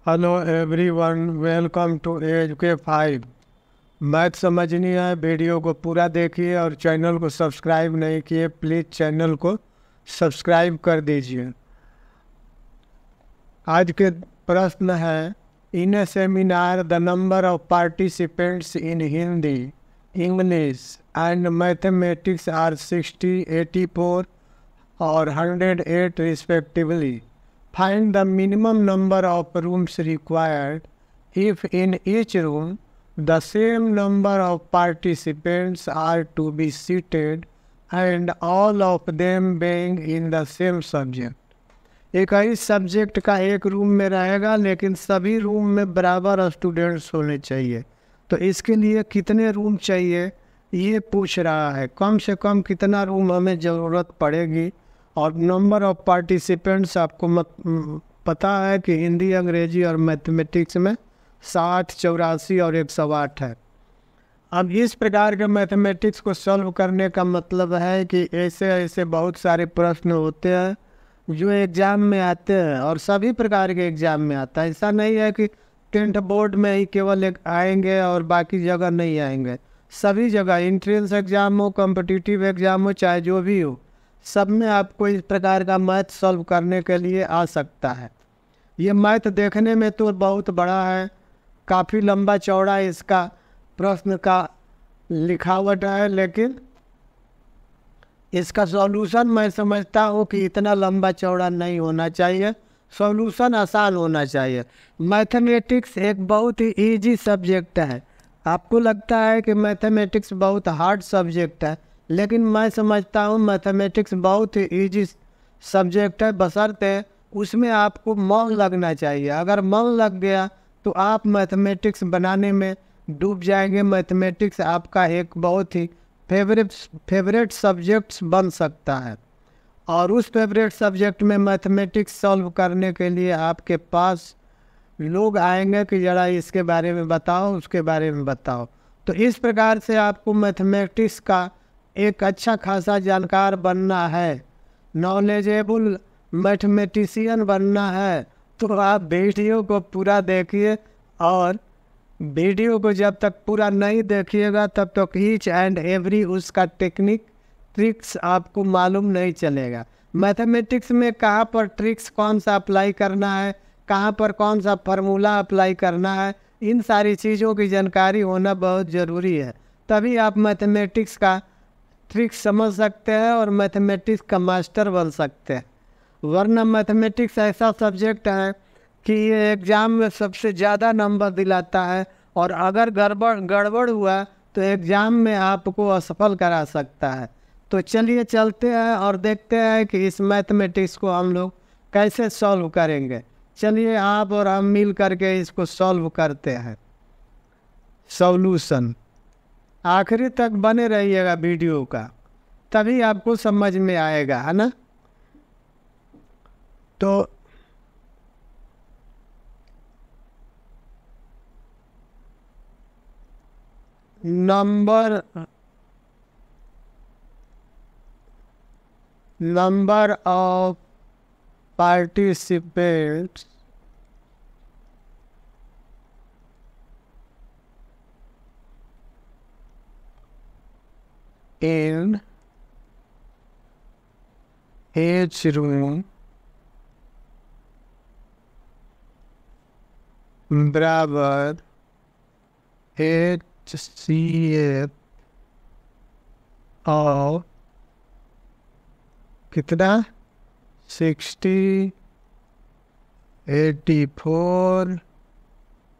Hello everyone, welcome to age K 5। Math समझनी है, video को पूरा देखिए और चैनल को सब्सक्राइब नहीं किए प्लीज़ चैनल को सब्सक्राइब कर दीजिए। आज के प्रश्न है, in a seminar the number of participants in Hindi, English and mathematics are 60, 84 और 108 respectively. Find the minimum number of rooms required if in each room the same number of participants are to be seated and all of them being in the same subject। एक ही subject का एक room में रहेगा लेकिन सभी room में बराबर students होने चाहिए। तो इसके लिए कितने रूम चाहिए ये पूछ रहा है। कम से कम कितना रूम हमें ज़रूरत पड़ेगी और नंबर ऑफ पार्टिसिपेंट्स आपको पता है कि हिंदी, अंग्रेजी और मैथमेटिक्स में 60, 84 और 108 है। अब इस प्रकार के मैथमेटिक्स को सॉल्व करने का मतलब है कि ऐसे ऐसे बहुत सारे प्रश्न होते हैं जो एग्ज़ाम में आते हैं और सभी प्रकार के एग्ज़ाम में आता है। ऐसा नहीं है कि 10th बोर्ड में ही केवल एक आएंगे और बाकी जगह नहीं आएंगे। सभी जगह एंट्रेंस एग्ज़ाम हो, कॉम्पिटिटिव एग्ज़ाम हो, चाहे जो भी हो, सब में आपको इस प्रकार का मैथ सॉल्व करने के लिए आ सकता है। ये मैथ देखने में तो बहुत बड़ा है, काफ़ी लंबा चौड़ा इसका प्रश्न का लिखावट है, लेकिन इसका सॉल्यूशन मैं समझता हूँ कि इतना लंबा चौड़ा नहीं होना चाहिए, सॉल्यूशन आसान होना चाहिए। मैथमेटिक्स एक बहुत ही इजी सब्जेक्ट है। आपको लगता है कि मैथमेटिक्स बहुत हार्ड सब्जेक्ट है, लेकिन मैं समझता हूँ मैथमेटिक्स बहुत ही ईजी सब्जेक्ट है, बशर्ते उसमें आपको मन लगना चाहिए। अगर मन लग गया तो आप मैथमेटिक्स बनाने में डूब जाएंगे। मैथमेटिक्स आपका एक बहुत ही फेवरेट सब्जेक्ट्स बन सकता है और उस फेवरेट सब्जेक्ट में मैथमेटिक्स सॉल्व करने के लिए आपके पास लोग आएंगे कि ज़रा इसके बारे में बताओ, उसके बारे में बताओ। तो इस प्रकार से आपको मैथमेटिक्स का एक अच्छा खासा जानकार बनना है, नॉलेजेबल मैथमेटिशियन बनना है, तो आप वीडियो को पूरा देखिए। और वीडियो को जब तक पूरा नहीं देखिएगा तब तक ईच एंड एवरी उसका टेक्निक ट्रिक्स आपको मालूम नहीं चलेगा। मैथमेटिक्स में कहाँ पर ट्रिक्स कौन सा अप्लाई करना है, कहाँ पर कौन सा फार्मूला अप्लाई करना है, इन सारी चीज़ों की जानकारी होना बहुत ज़रूरी है। तभी आप मैथमेटिक्स का ट्रिक्स समझ सकते हैं और मैथमेटिक्स का मास्टर बन सकते हैं। वरना मैथमेटिक्स ऐसा सब्जेक्ट है कि ये एग्ज़ाम में सबसे ज़्यादा नंबर दिलाता है और अगर गड़बड़ हुआ तो एग्ज़ाम में आपको असफल करा सकता है। तो चलिए चलते हैं और देखते हैं कि इस मैथमेटिक्स को हम लोग कैसे सॉल्व करेंगे। चलिए आप और हम मिल करके इसको सॉल्व करते हैं। सॉल्यूशन आखिरी तक बने रहिएगा वीडियो का, तभी आपको समझ में आएगा, है ना। तो number of participants in each room बराबर HCF और कितना 60, 84,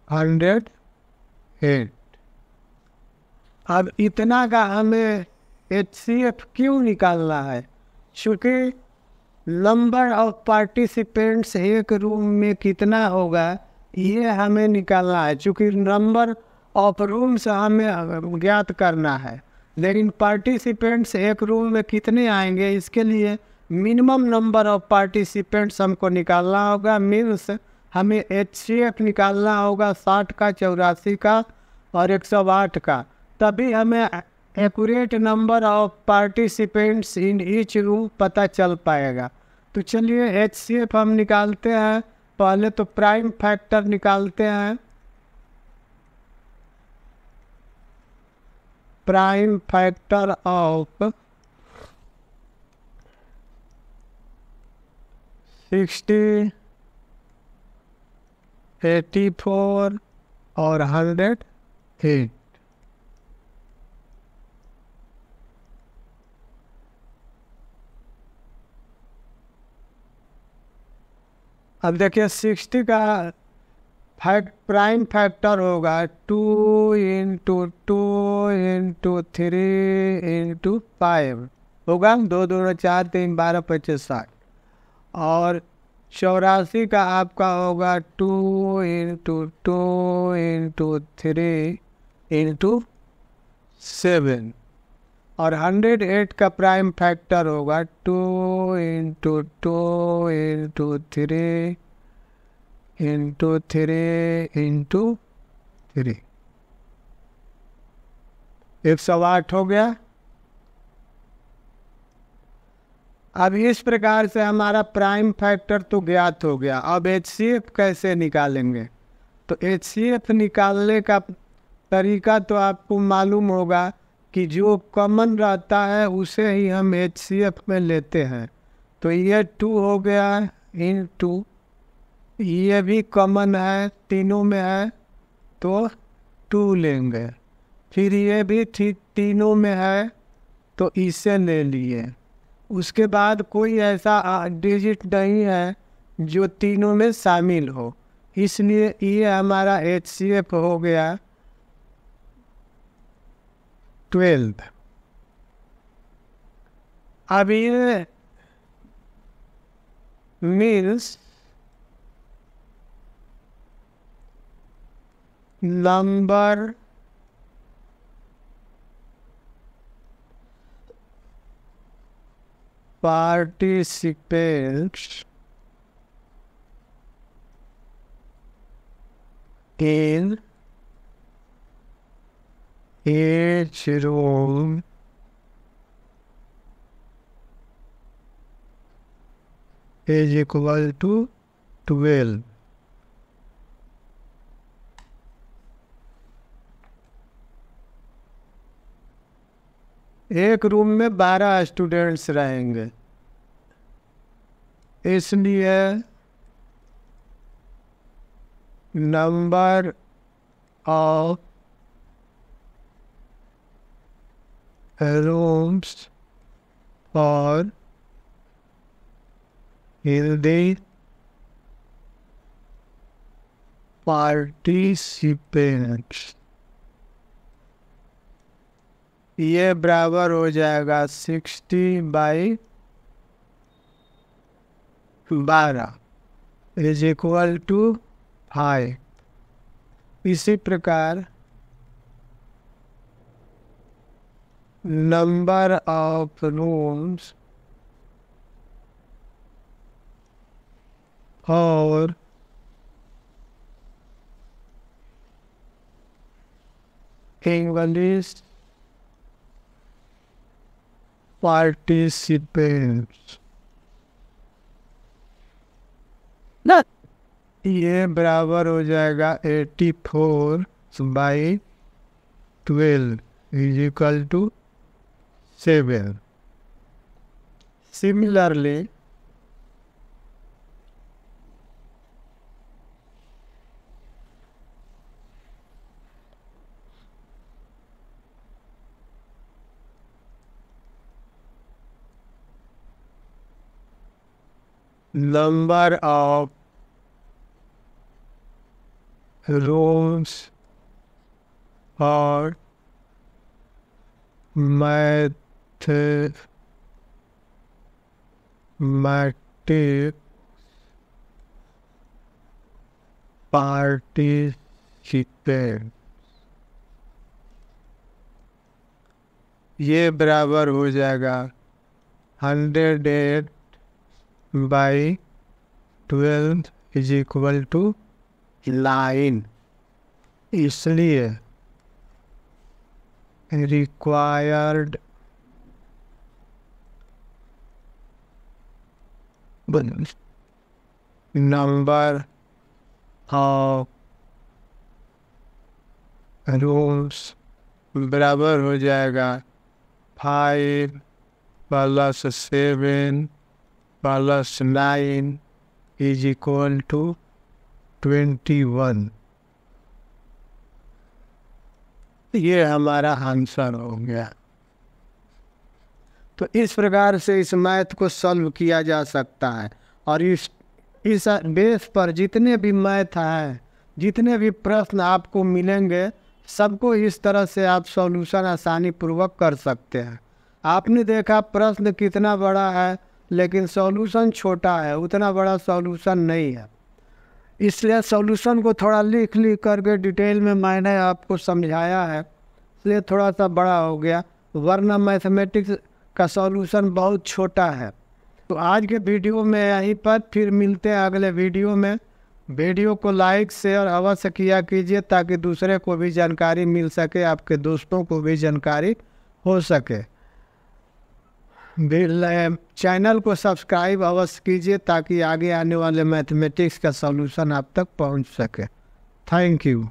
108। अब इतना का हमें HCF क्यों निकालना है? क्योंकि नंबर ऑफ पार्टिसिपेंट्स एक रूम में कितना होगा ये हमें निकालना है। चूँकि नंबर ऑफ रूम्स हमें ज्ञात करना है, लेकिन पार्टिसिपेंट्स एक रूम में कितने आएंगे इसके लिए मिनिमम नंबर ऑफ पार्टिसिपेंट्स हमको निकालना होगा। मीन्स हमें HCF निकालना होगा 60 का, 84 का और 108 का। तभी हमें accurate number of participants in each room पता चल पाएगा। तो चलिए HCF हम निकालते हैं पहले तो प्राइम फैक्टर निकालते हैं। प्राइम फैक्टर ऑफ 60, 84 और 108। अब देखिए 60 का प्राइम फैक्टर होगा 2 इंटू 2 इंटू 3 इंटू 5 होगा, 2 2 4 3 12 25 60। और 84 का आपका होगा 2 इंटू 2 इंटू 3 इंटू 7। और 108 का प्राइम फैक्टर होगा 2 इंटू 2 इंटू 3 इंटू 3 इंटू 3, 108 हो गया। अब इस प्रकार से हमारा प्राइम फैक्टर तो ज्ञात हो गया। अब HCF कैसे निकालेंगे? तो HCF निकालने का तरीका तो आपको मालूम होगा कि जो कॉमन रहता है उसे ही हम HCF में लेते हैं। तो ये 2 हो गया इंटू, ये भी कॉमन है, तीनों में है तो 2 लेंगे। फिर ये भी ठीक तीनों में है तो इसे ले लिए। उसके बाद कोई ऐसा डिजिट नहीं है जो तीनों में शामिल हो, इसलिए ये हमारा HCF हो गया 12। अब ये means number participants in each room is equal to 12। एक रूम में 12 स्टूडेंट्स रहेंगे, इसलिए number of rooms for Hindi participants, ये बराबर हो जाएगा 60/12 इज इक्वल टू 5। इसी प्रकार नंबर ऑफ रूम्स और इंग्लिश पार्टिसिपेंट्स, ये बराबर हो जाएगा 84/12 is equal to 7। Similarly number of rooms for mathematics participants, ये बराबर हो जाएगा 108/12 इज इक्वल टू 9। इसलिए रिक्वायर्ड नंबर ऑफ रूम्स बराबर हो जाएगा 5 + 7 + 9 = 21। ये हमारा आंसर हो गया। तो इस प्रकार से इस मैथ को सॉल्व किया जा सकता है। और इस बेस पर जितने भी मैथ हैं, जितने भी प्रश्न आपको मिलेंगे, सबको इस तरह से आप सॉल्यूशन आसानी पूर्वक कर सकते हैं। आपने देखा प्रश्न कितना बड़ा है लेकिन सॉल्यूशन छोटा है, उतना बड़ा सॉल्यूशन नहीं है। इसलिए सॉल्यूशन को थोड़ा लिख करके डिटेल में मैंने आपको समझाया है, इसलिए थोड़ा सा बड़ा हो गया, वरना मैथमेटिक्स का सॉल्यूशन बहुत छोटा है। तो आज के वीडियो में यहीं पर, फिर मिलते हैं अगले वीडियो में। वीडियो को लाइक शेयर अवश्य किया कीजिए ताकि दूसरे को भी जानकारी मिल सके, आपके दोस्तों को भी जानकारी हो सके। चैनल को सब्सक्राइब अवश्य कीजिए ताकि आगे आने वाले मैथमेटिक्स का सॉल्यूशन आप तक पहुंच सके। Thank you.